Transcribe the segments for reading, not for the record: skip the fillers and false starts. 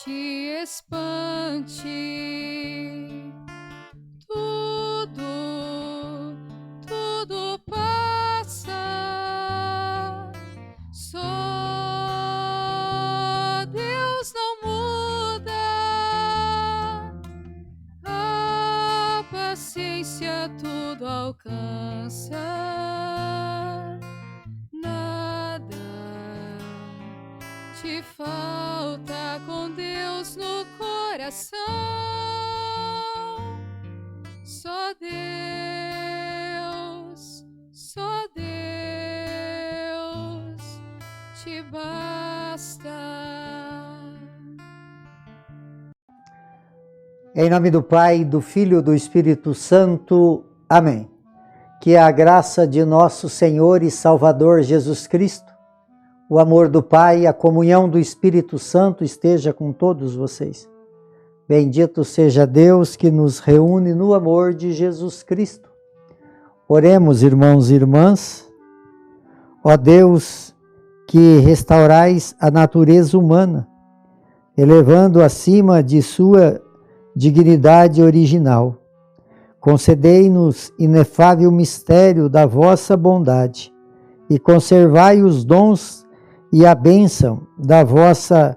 te espante. Tudo passa, só Deus não muda, a paciência tudo alcança, nada te falta com Deus no coração. Só Deus te basta. Em nome do Pai, do Filho e do Espírito Santo. Amém. Que a graça de nosso Senhor e Salvador Jesus Cristo, o amor do Pai e a comunhão do Espírito Santo esteja com todos vocês. Bendito seja Deus que nos reúne no amor de Jesus Cristo. Oremos, irmãos e irmãs. Ó Deus, que restaurais a natureza humana, elevando acima de sua dignidade original, concedei-nos inefável mistério da vossa bondade e conservai os dons e a bênção da vossa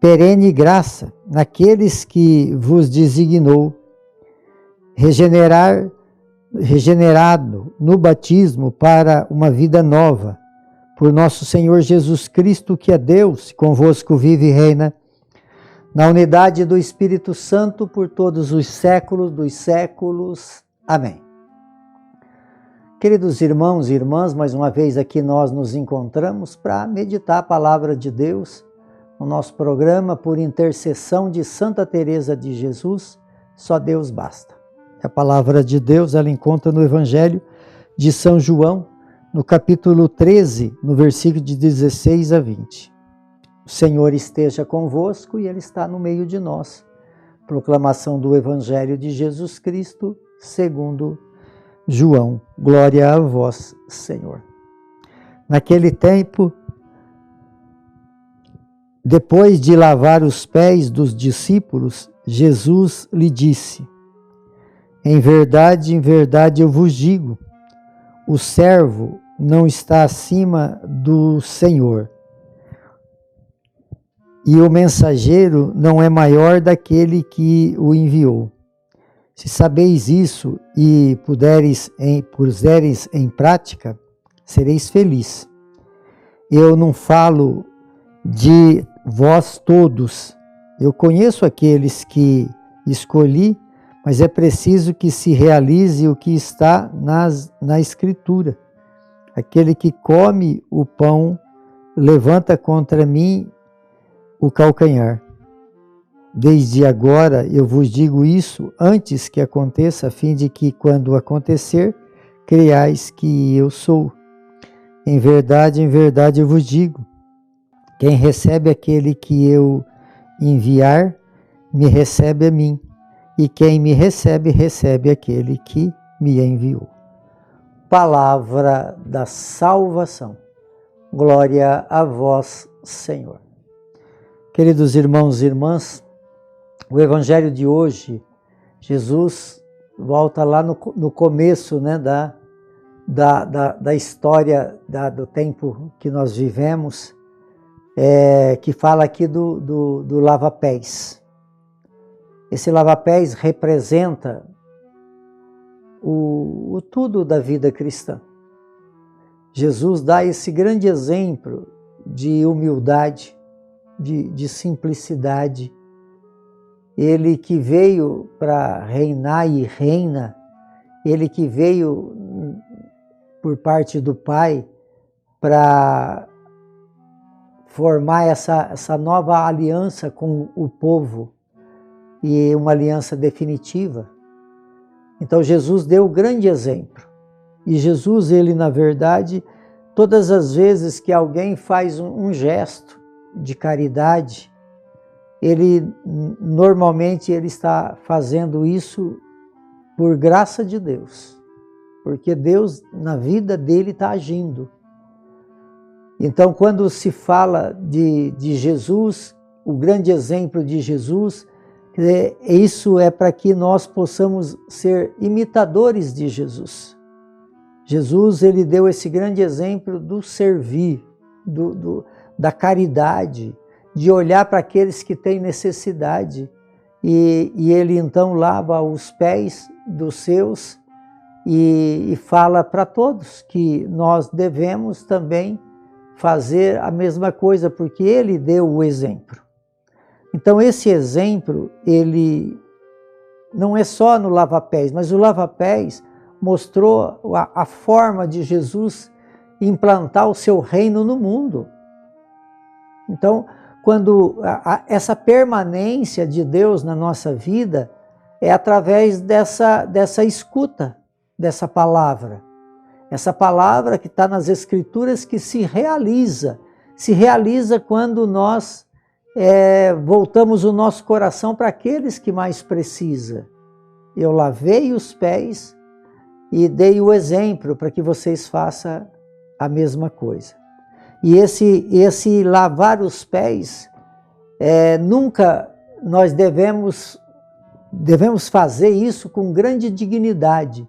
perene graça naqueles que vos designou, regenerado no batismo para uma vida nova, por nosso Senhor Jesus Cristo, que é Deus, convosco vive e reina, na unidade do Espírito Santo, por todos os séculos dos séculos. Amém. Queridos irmãos e irmãs, mais uma vez aqui nós nos encontramos para meditar a palavra de Deus, no nosso programa, por intercessão de Santa Teresa de Jesus, só Deus basta. A palavra de Deus ela encontra no Evangelho de São João, no capítulo 13, no versículo de 16 a 20. O Senhor esteja convosco e Ele está no meio de nós. Proclamação do Evangelho de Jesus Cristo, segundo João. Glória a vós, Senhor. Naquele tempo, depois de lavar os pés dos discípulos, Jesus lhe disse: em verdade eu vos digo, o servo não está acima do Senhor, e o mensageiro não é maior daquele que o enviou. Se sabeis isso e puseres em prática, sereis felizes. Eu não falo de vós todos. Eu conheço aqueles que escolhi, mas é preciso que se realize o que está na Escritura. Aquele que come o pão levanta contra mim o calcanhar. Desde agora eu vos digo isso antes que aconteça, a fim de que, quando acontecer, creiais que eu sou. Em verdade eu vos digo, quem recebe aquele que eu enviar, me recebe a mim, e quem me recebe, recebe aquele que me enviou. Palavra da salvação. Glória a vós, Senhor. Queridos irmãos e irmãs, o Evangelho de hoje, Jesus volta lá no começo, né, da história do tempo que nós vivemos, que fala aqui do lava-pés. Esse lava-pés representa o tudo da vida cristã. Jesus dá esse grande exemplo de humildade, de simplicidade. Ele que veio para reinar e reina, ele que veio por parte do Pai para formar essa nova aliança com o povo, e uma aliança definitiva. Então Jesus deu um grande exemplo. E Jesus, ele na verdade, todas as vezes que alguém faz um gesto de caridade, normalmente ele está fazendo isso por graça de Deus, porque Deus na vida dele está agindo. Então, quando se fala de Jesus, o grande exemplo de Jesus. Isso é para que nós possamos ser imitadores de Jesus. Jesus, ele deu esse grande exemplo do servir, da caridade, de olhar para aqueles que têm necessidade. E ele então lava os pés dos seus e fala para todos que nós devemos também fazer a mesma coisa, porque ele deu o exemplo. Então esse exemplo, ele não é só no lava-pés, mas o lava-pés mostrou a forma de Jesus implantar o seu reino no mundo. Então, quando essa permanência de Deus na nossa vida é através dessa escuta, dessa palavra. Essa palavra que está nas Escrituras que se realiza quando nós voltamos o nosso coração para aqueles que mais precisam. Eu lavei os pés e dei o exemplo para que vocês façam a mesma coisa. E esse lavar os pés, nunca nós devemos fazer isso com grande dignidade,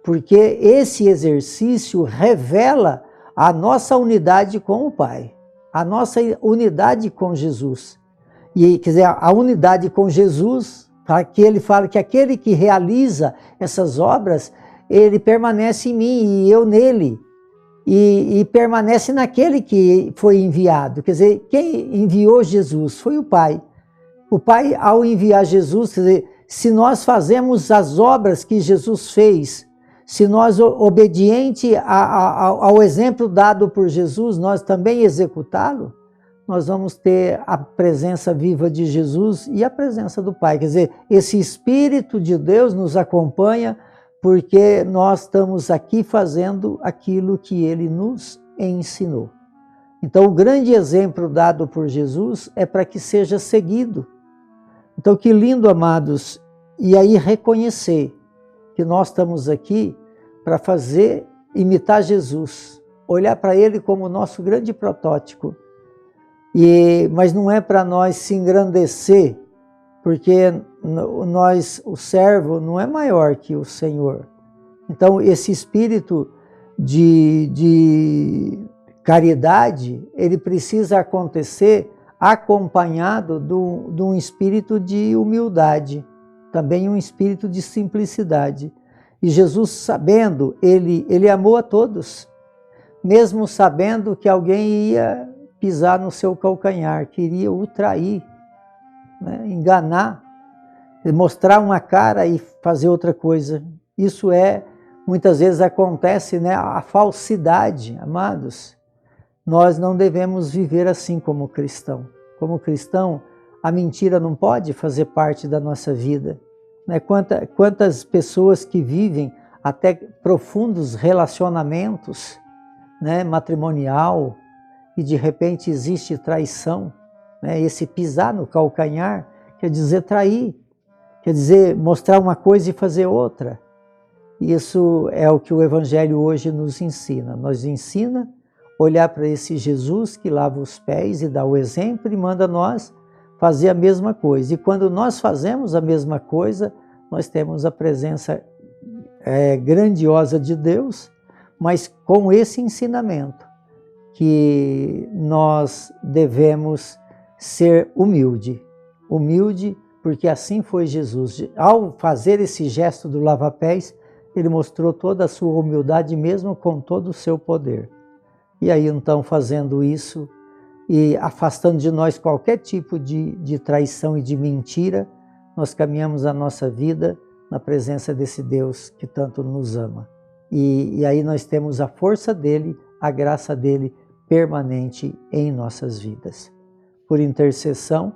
porque esse exercício revela a nossa unidade com o Pai, a nossa unidade com Jesus. E, quer dizer, a unidade com Jesus, para que ele fala que aquele que realiza essas obras, ele permanece em mim e eu nele. E permanece naquele que foi enviado. Quer dizer, quem enviou Jesus foi o Pai. O Pai, ao enviar Jesus, quer dizer, se nós fazemos as obras que Jesus fez, se nós, obediente ao exemplo dado por Jesus, nós também executá-lo, nós vamos ter a presença viva de Jesus e a presença do Pai. Quer dizer, esse Espírito de Deus nos acompanha porque nós estamos aqui fazendo aquilo que Ele nos ensinou. Então, o grande exemplo dado por Jesus é para que seja seguido. Então, que lindo, amados, e aí reconhecer que nós estamos aqui para imitar Jesus, olhar para Ele como o nosso grande protótipo. Mas não é para nós se engrandecer, porque o servo não é maior que o Senhor. Então, esse espírito de caridade, ele precisa acontecer acompanhado de um espírito de humildade, também um espírito de simplicidade. E Jesus, sabendo, ele amou a todos, mesmo sabendo que alguém ia pisar no seu calcanhar, queria o trair, né, enganar, mostrar uma cara e fazer outra coisa. Isso muitas vezes acontece, né, a falsidade, amados. Nós não devemos viver assim como cristão. Como cristão, a mentira não pode fazer parte da nossa vida. Né? Quantas pessoas que vivem até profundos relacionamentos, né, matrimonial, e de repente existe traição, né? Esse pisar no calcanhar quer dizer trair, quer dizer mostrar uma coisa e fazer outra. Isso é o que o Evangelho hoje nos ensina. Nos ensina a olhar para esse Jesus que lava os pés e dá o exemplo e manda nós fazer a mesma coisa. E quando nós fazemos a mesma coisa, nós temos a presença grandiosa de Deus, mas com esse ensinamento, que nós devemos ser humilde, porque assim foi Jesus. Ao fazer esse gesto do lava-pés, ele mostrou toda a sua humildade, mesmo com todo o seu poder. E aí, então, fazendo isso e afastando de nós qualquer tipo de traição e de mentira, nós caminhamos a nossa vida na presença desse Deus que tanto nos ama. E aí nós temos a força dele, a graça dele, permanente em nossas vidas. Por intercessão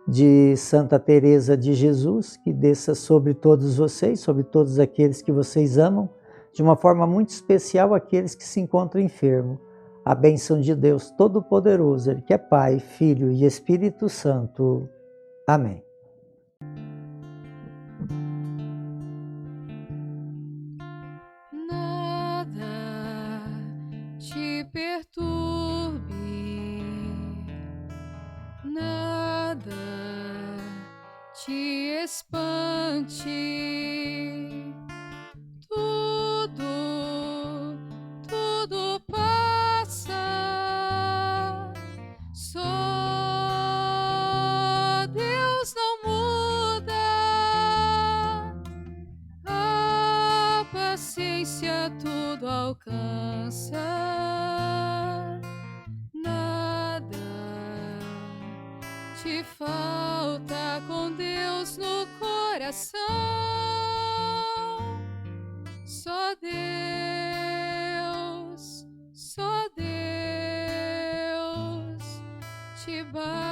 de Santa Teresa de Jesus, que desça sobre todos vocês, sobre todos aqueles que vocês amam, de uma forma muito especial aqueles que se encontram enfermos. A bênção de Deus Todo-Poderoso, Ele que é Pai, Filho e Espírito Santo. Amém. Perturbe, nada te espante. Tudo passa. Só Deus não muda. A paciência tudo alcança. Nada te falta com Deus no coração. Só Deus te basta.